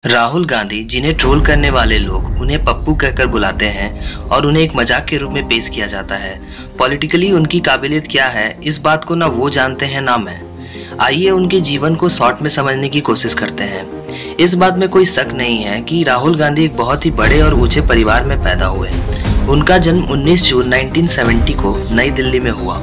राहुल गांधी, जिन्हें ट्रोल करने वाले लोग उन्हें पप्पू कहकर बुलाते हैं और उन्हें एक मजाक के रूप में पेश किया जाता है। पॉलिटिकली उनकी काबिलियत क्या है, इस बात को ना वो जानते हैं ना मैं। आइए उनके जीवन को शॉर्ट में समझने की कोशिश करते हैं। इस बात में कोई शक नहीं है कि राहुल गांधी एक बहुत ही बड़े और ऊंचे परिवार में पैदा हुए। उनका जन्म 19 जून 1970 को नई दिल्ली में हुआ।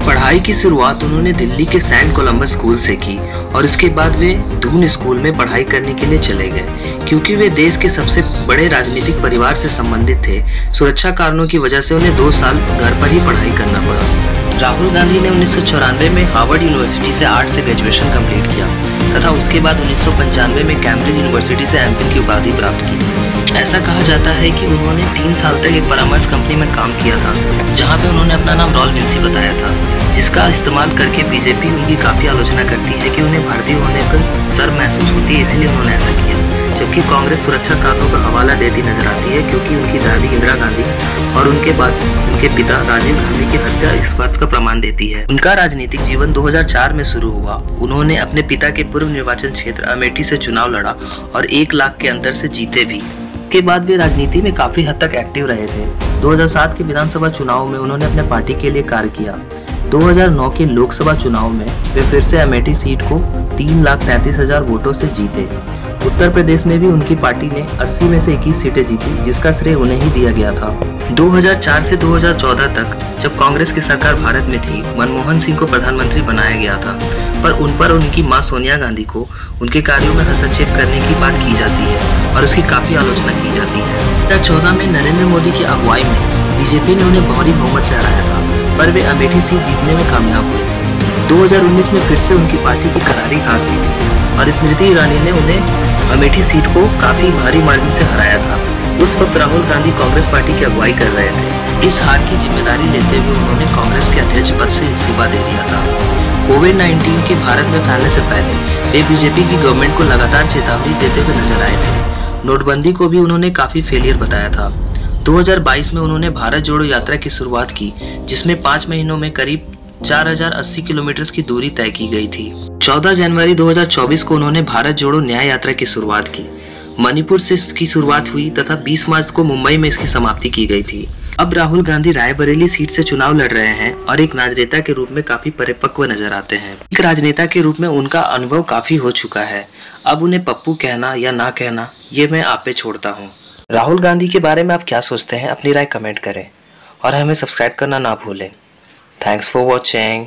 पढ़ाई की शुरुआत उन्होंने दिल्ली के सेंट कोलंबस स्कूल से की और उसके बाद वे दून स्कूल में पढ़ाई करने के लिए चले गए। क्योंकि वे देश के सबसे बड़े राजनीतिक परिवार से संबंधित थे, सुरक्षा कारणों की वजह से उन्हें 2 साल घर पर ही पढ़ाई करना पड़ा। राहुल गांधी ने 1994 में हार्वर्ड यूनिवर्सिटी से आर्ट्स से ग्रेजुएशन कंप्लीट किया तथा उसके बाद 1995 में कैम्ब्रिज यूनिवर्सिटी से एमफिल की उपाधि प्राप्त की। ऐसा कहा जाता है कि उन्होंने 3 साल तक एक परामर्श कंपनी में काम किया था, जहां पे उन्होंने अपना नाम रॉल विल्सी बताया था, जिसका इस्तेमाल करके बीजेपी उनकी काफी आलोचना करती है कि उन्हें भारतीय होने पर शर्म महसूस होती है, इसलिए उन्होंने ऐसा किया। जबकि कांग्रेस सुरक्षा कारणों का हवाला देती नजर आती है, क्योंकि उनकी दादी इंदिरा गांधी और उनके बाद उनके पिता राजीव गांधी की हत्या इस बात का प्रमाण देती है। उनका राजनीतिक जीवन 2004 में शुरू हुआ। उन्होंने अपने पिता के पूर्व निर्वाचन क्षेत्र अमेठी से चुनाव लड़ा और 1 लाख के अंतर से जीते भी। के बाद वे राजनीति में काफी हद तक एक्टिव रहे थे। 2007 के विधानसभा चुनाव में उन्होंने अपने पार्टी के लिए कार्य किया। 2009 के लोकसभा चुनाव में वे फिर से अमेठी सीट को 3,33,000 वोटों से जीते। उत्तर प्रदेश में भी उनकी पार्टी ने 80 में से 21 सीटें जीती, जिसका श्रेय उन्हें ही दिया गया था। 2004 से 2014 तक जब कांग्रेस की सरकार भारत में थी, मनमोहन सिंह को प्रधानमंत्री बनाया गया था, पर उन पर उनकी मां सोनिया गांधी को उनके कार्यों में हस्तक्षेप करने की बात की जाती है और उसकी काफी आलोचना की जाती है। 2014 में नरेंद्र मोदी की अगुवाई में बीजेपी ने उन्हें भारी बहुमत से हराया था, पर वे अमेठी सीट जीतने में कामयाब हुए। 2019 में फिर से उनकी पार्टी की करारी हार हुई थी और स्मृति ईरानी ने उन्हें अमेठी सीट को काफी भारी मार्जिन से हराया था। उस वक्त राहुल गांधी कांग्रेस पार्टी की अगुवाई कर रहे थे। इस हार की जिम्मेदारी लेते हुए उन्होंने कांग्रेस के अध्यक्ष पद से इस्तीफा दे दिया था। कोविड-19 के भारत में फैलने से पहले वे बीजेपी की गवर्नमेंट को लगातार चेतावनी देते हुए नजर आए थे। नोटबंदी को भी उन्होंने काफी फेलियर बताया था। 2022 में उन्होंने भारत जोड़ो यात्रा की शुरुआत की, जिसमें 5 महीनों में करीब 4080 किलोमीटर की दूरी तय की गई थी। 14 जनवरी 2024 को उन्होंने भारत जोड़ो न्याय यात्रा की शुरुआत की। मणिपुर से इसकी शुरुआत हुई तथा 20 मार्च को मुंबई में इसकी समाप्ति की गई थी। अब राहुल गांधी रायबरेली सीट से चुनाव लड़ रहे हैं और एक राजनेता के रूप में काफी परिपक्व नजर आते हैं। एक राजनेता के रूप में उनका अनुभव काफी हो चुका है। अब उन्हें पप्पू कहना या ना कहना, ये मैं आप पे छोड़ता हूँ। राहुल गांधी के बारे में आप क्या सोचते हैं, अपनी राय कमेंट करें और हमें सब्सक्राइब करना ना भूलें। Thanks for watching.